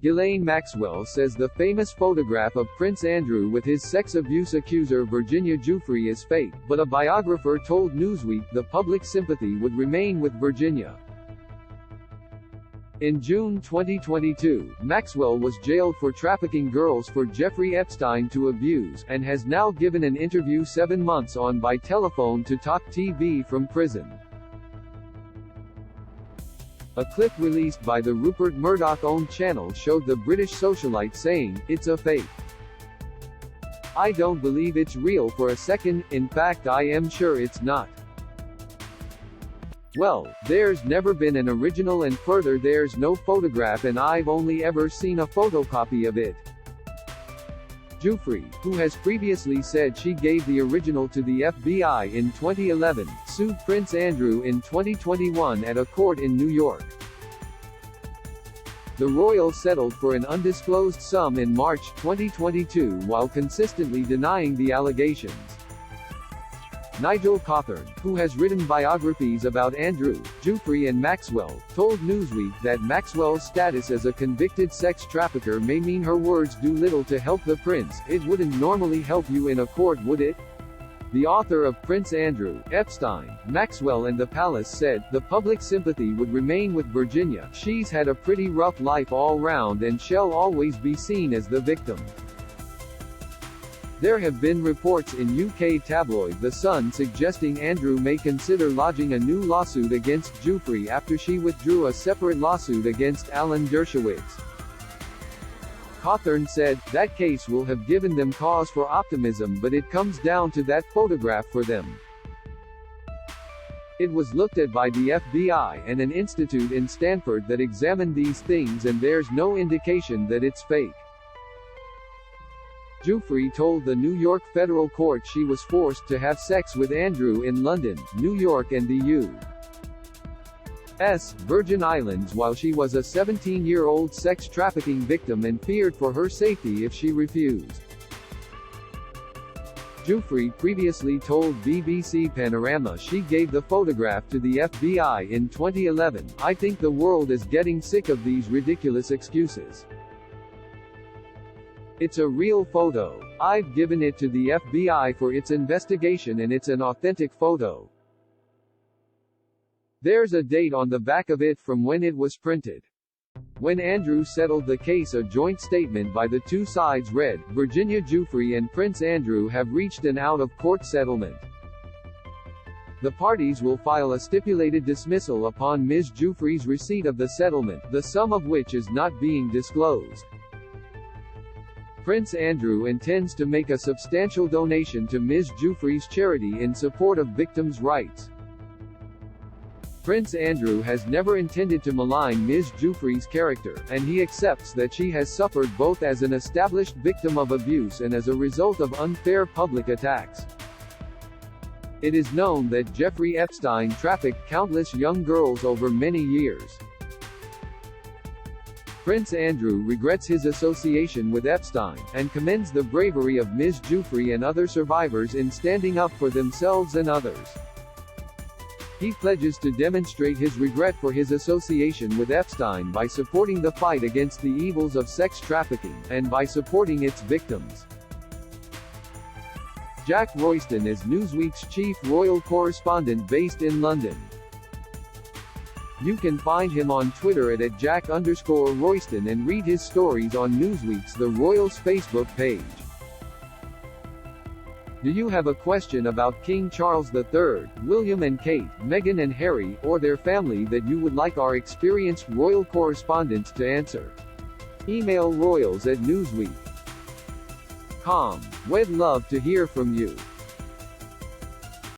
Ghislaine Maxwell says the famous photograph of Prince Andrew with his sex abuse accuser Virginia Giuffre is fake, but a biographer told Newsweek the public sympathy would remain with Virginia. In June 2022, Maxwell was jailed for trafficking girls for Jeffrey Epstein to abuse, and has now given an interview 7 months on by telephone to Talk TV from prison. A clip released by the Rupert Murdoch-owned channel showed the British socialite saying, "It's a fake. I don't believe it's real for a second, in fact I am sure it's not. Well, there's never been an original and further there's no photograph and I've only ever seen a photocopy of it." Giuffre, who has previously said she gave the original to the FBI in 2011, sued Prince Andrew in 2021 at a court in New York. The royal settled for an undisclosed sum in March 2022 while consistently denying the allegations. Nigel Cawthorne, who has written biographies about Andrew, Giuffre and Maxwell, told Newsweek that Maxwell's status as a convicted sex trafficker may mean her words do little to help the prince. "It wouldn't normally help you in a court, would it?" The author of Prince Andrew, Epstein, Maxwell and the Palace said, "The public sympathy would remain with Virginia. She's had a pretty rough life all round and shall always be seen as the victim." There have been reports in UK tabloid The Sun suggesting Andrew may consider lodging a new lawsuit against Giuffre after she withdrew a separate lawsuit against Alan Dershowitz. Cawthorne said, "That case will have given them cause for optimism, but it comes down to that photograph for them. It was looked at by the FBI and an institute in Stanford that examined these things and there's no indication that it's fake." Giuffre told the New York federal court she was forced to have sex with Andrew in London, New York and the U.S. Virgin Islands while she was a 17-year-old sex trafficking victim and feared for her safety if she refused. Giuffre previously told BBC Panorama she gave the photograph to the FBI in 2011. "I think the world is getting sick of these ridiculous excuses. It's a real photo. I've given it to the FBI for its investigation and it's an authentic photo. There's a date on the back of it from when it was printed." When Andrew settled the case, a joint statement by the two sides read, "Virginia Giuffre and Prince Andrew have reached an out-of-court settlement. The parties will file a stipulated dismissal upon Ms. Giuffre's receipt of the settlement, the sum of which is not being disclosed. Prince Andrew intends to make a substantial donation to Ms. Giuffre's charity in support of victims' rights." Prince Andrew has never intended to malign Ms. Giuffre's character, and he accepts that she has suffered both as an established victim of abuse and as a result of unfair public attacks. It is known that Jeffrey Epstein trafficked countless young girls over many years. Prince Andrew regrets his association with Epstein, and commends the bravery of Ms. Giuffre and other survivors in standing up for themselves and others. He pledges to demonstrate his regret for his association with Epstein by supporting the fight against the evils of sex trafficking, and by supporting its victims. Jack Royston is Newsweek's chief royal correspondent based in London. You can find him on Twitter at @Jack_Royston and read his stories on Newsweek's The Royals Facebook page. Do you have a question about King Charles III, William and Kate, Meghan and Harry, or their family that you would like our experienced royal correspondents to answer? Email royals@newsweek.com. We'd love to hear from you.